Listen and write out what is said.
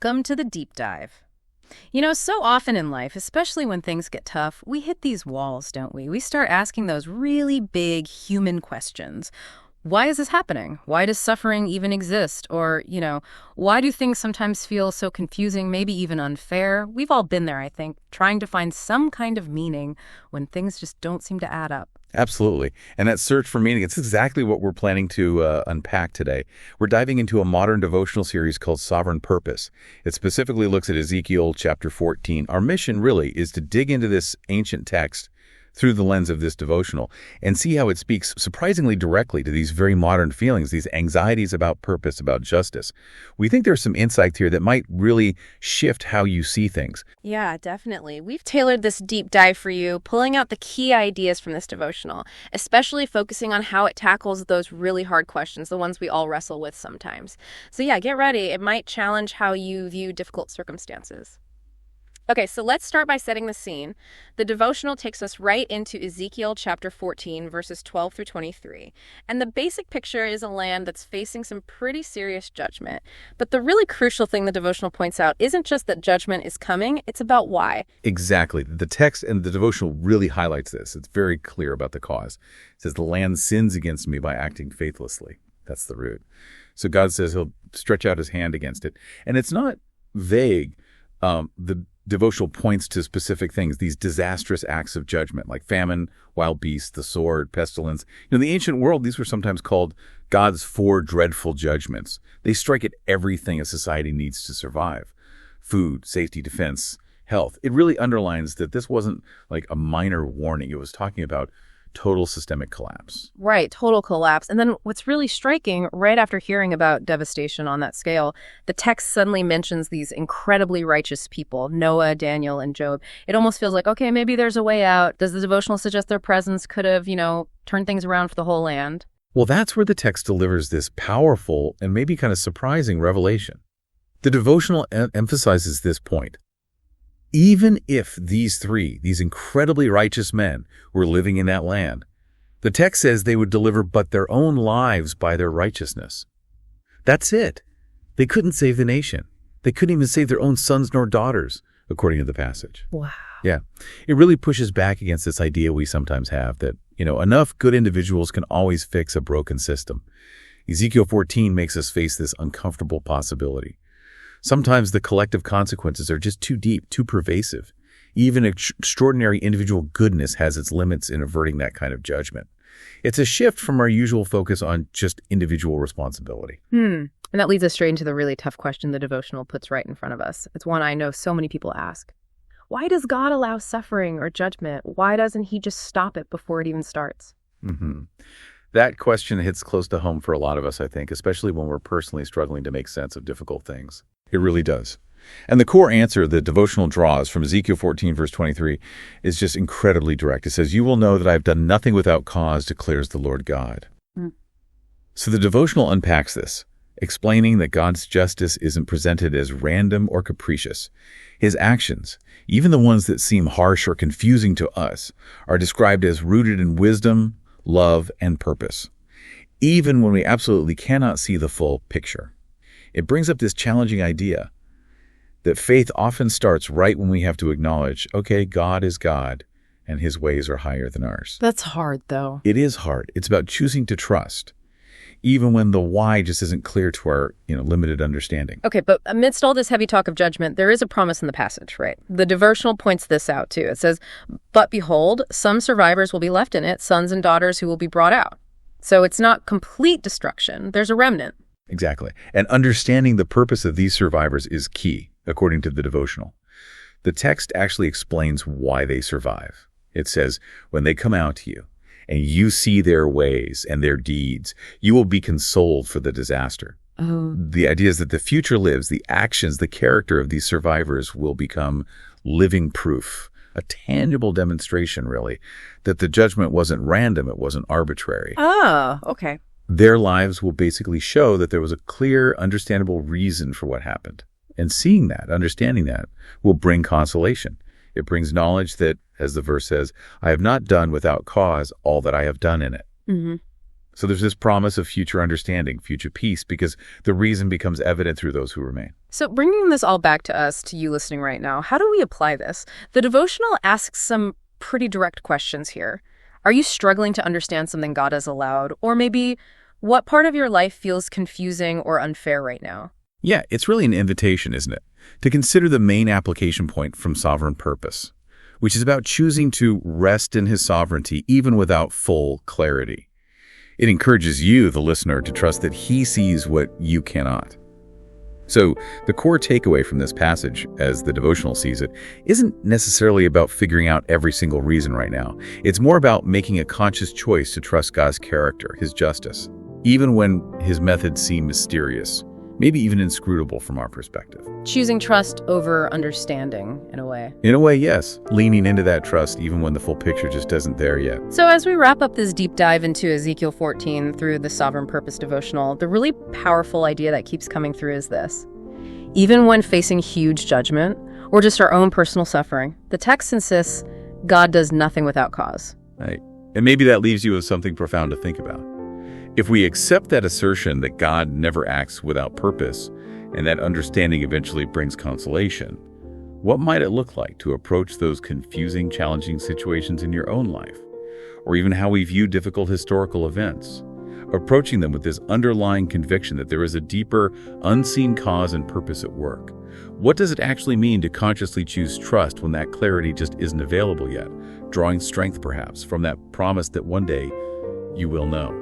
Welcome to the deep dive. So often in life, especially when things get tough, we hit these walls, don't we? We start asking those really big human questions. Why is this happening? Why does suffering even exist? Or, why do things sometimes feel so confusing, maybe even unfair? We've all been there, I think, trying to find some kind of meaning when things just don't seem to add up. Absolutely. And that search for meaning, it's exactly what we're planning to unpack today. We're diving into a modern devotional series called Sovereign Purpose. It specifically looks at Ezekiel chapter 14. Our mission really is to dig into this ancient text through the lens of this devotional and see how it speaks surprisingly directly to these very modern feelings, these anxieties about purpose, about justice. We think there's some insight here that might really shift how you see things. Yeah, definitely. We've tailored this deep dive for you, pulling out the key ideas from this devotional, especially focusing on how it tackles those really hard questions, the ones we all wrestle with sometimes. So yeah, get ready. It might challenge how you view difficult circumstances. Okay, so let's start by setting the scene. The devotional takes us right into Ezekiel chapter 14, verses 12 through 23. And the basic picture is a land that's facing some pretty serious judgment. But the really crucial thing the devotional points out isn't just that judgment is coming, it's about why. Exactly. The text and the devotional really highlights this. It's very clear about the cause. It says, the land sins against me by acting faithlessly. That's the root. So God says he'll stretch out his hand against it. And it's not vague. The devotional points to specific things, these disastrous acts of judgment like famine, wild beasts, the sword, pestilence. In the ancient world, these were sometimes called God's four dreadful judgments. They strike at everything a society needs to survive. Food, safety, defense, health. It really underlines that this wasn't like a minor warning. It was talking about total systemic collapse. Right, total collapse. And then what's really striking, right after hearing about devastation on that scale, the text suddenly mentions these incredibly righteous people, Noah, Daniel, and Job. It almost feels like, okay, maybe there's a way out. Does the devotional suggest their presence could have, turned things around for the whole land? Well, that's where the text delivers this powerful and maybe kind of surprising revelation. The devotional emphasizes this point. Even if these incredibly righteous men were living in that land, the text says they would deliver but their own lives by their righteousness. That's it. They couldn't save the nation. They couldn't even save their own sons nor daughters, according to the passage. Wow. Yeah. It really pushes back against this idea we sometimes have that, enough good individuals can always fix a broken system. Ezekiel 14 makes us face this uncomfortable possibility. Sometimes the collective consequences are just too deep, too pervasive. Even extraordinary individual goodness has its limits in averting that kind of judgment. It's a shift from our usual focus on just individual responsibility. And that leads us straight into the really tough question the devotional puts right in front of us. It's one I know so many people ask. Why does God allow suffering or judgment? Why doesn't he just stop it before it even starts? That question hits close to home for a lot of us, I think, especially when we're personally struggling to make sense of difficult things. It really does. And the core answer the devotional draws from Ezekiel 14, verse 23, is just incredibly direct. It says, "You will know that I have done nothing without cause, declares the Lord God." So the devotional unpacks this, explaining that God's justice isn't presented as random or capricious. His actions, even the ones that seem harsh or confusing to us, are described as rooted in wisdom, love, and purpose, even when we absolutely cannot see the full picture. It brings up this challenging idea that faith often starts right when we have to acknowledge, okay, God is God, and his ways are higher than ours. That's hard, though. It is hard. It's about choosing to trust, even when the why just isn't clear to our limited understanding. Okay, but amidst all this heavy talk of judgment, there is a promise in the passage, right? The devotional points this out, too. It says, "But behold, some survivors will be left in it, sons and daughters who will be brought out." So it's not complete destruction. There's a remnant. Exactly. And understanding the purpose of these survivors is key, according to the devotional. The text actually explains why they survive. It says, when they come out to you and you see their ways and their deeds, you will be consoled for the disaster. The idea is that the future lives, the actions, the character of these survivors will become living proof, a tangible demonstration, really, that the judgment wasn't random, it wasn't arbitrary. Oh, okay. Their lives will basically show that there was a clear, understandable reason for what happened. And seeing that, understanding that, will bring consolation. It brings knowledge that, as the verse says, I have not done without cause all that I have done in it. So there's this promise of future understanding, future peace, because the reason becomes evident through those who remain. So bringing this all back to us, to you listening right now, how do we apply this? The devotional asks some pretty direct questions here. Are you struggling to understand something God has allowed? Or maybe what part of your life feels confusing or unfair right now? Yeah, it's really an invitation, isn't it? To consider the main application point from sovereign purpose, which is about choosing to rest in his sovereignty even without full clarity. It encourages you, the listener, to trust that he sees what you cannot. So the core takeaway from this passage, as the devotional sees it, isn't necessarily about figuring out every single reason right now. It's more about making a conscious choice to trust God's character, his justice, even when his methods seem mysterious, maybe even inscrutable from our perspective. Choosing trust over understanding, in a way. In a way, yes. Leaning into that trust even when the full picture just isn't there yet. So as we wrap up this deep dive into Ezekiel 14 through the Sovereign Purpose devotional, the really powerful idea that keeps coming through is this. Even when facing huge judgment, or just our own personal suffering, the text insists God does nothing without cause. Right. And maybe that leaves you with something profound to think about. If we accept that assertion that God never acts without purpose, and that understanding eventually brings consolation, what might it look like to approach those confusing, challenging situations in your own life? Or even how we view difficult historical events? Approaching them with this underlying conviction that there is a deeper, unseen cause and purpose at work. What does it actually mean to consciously choose trust when that clarity just isn't available yet? Drawing strength, perhaps, from that promise that one day you will know.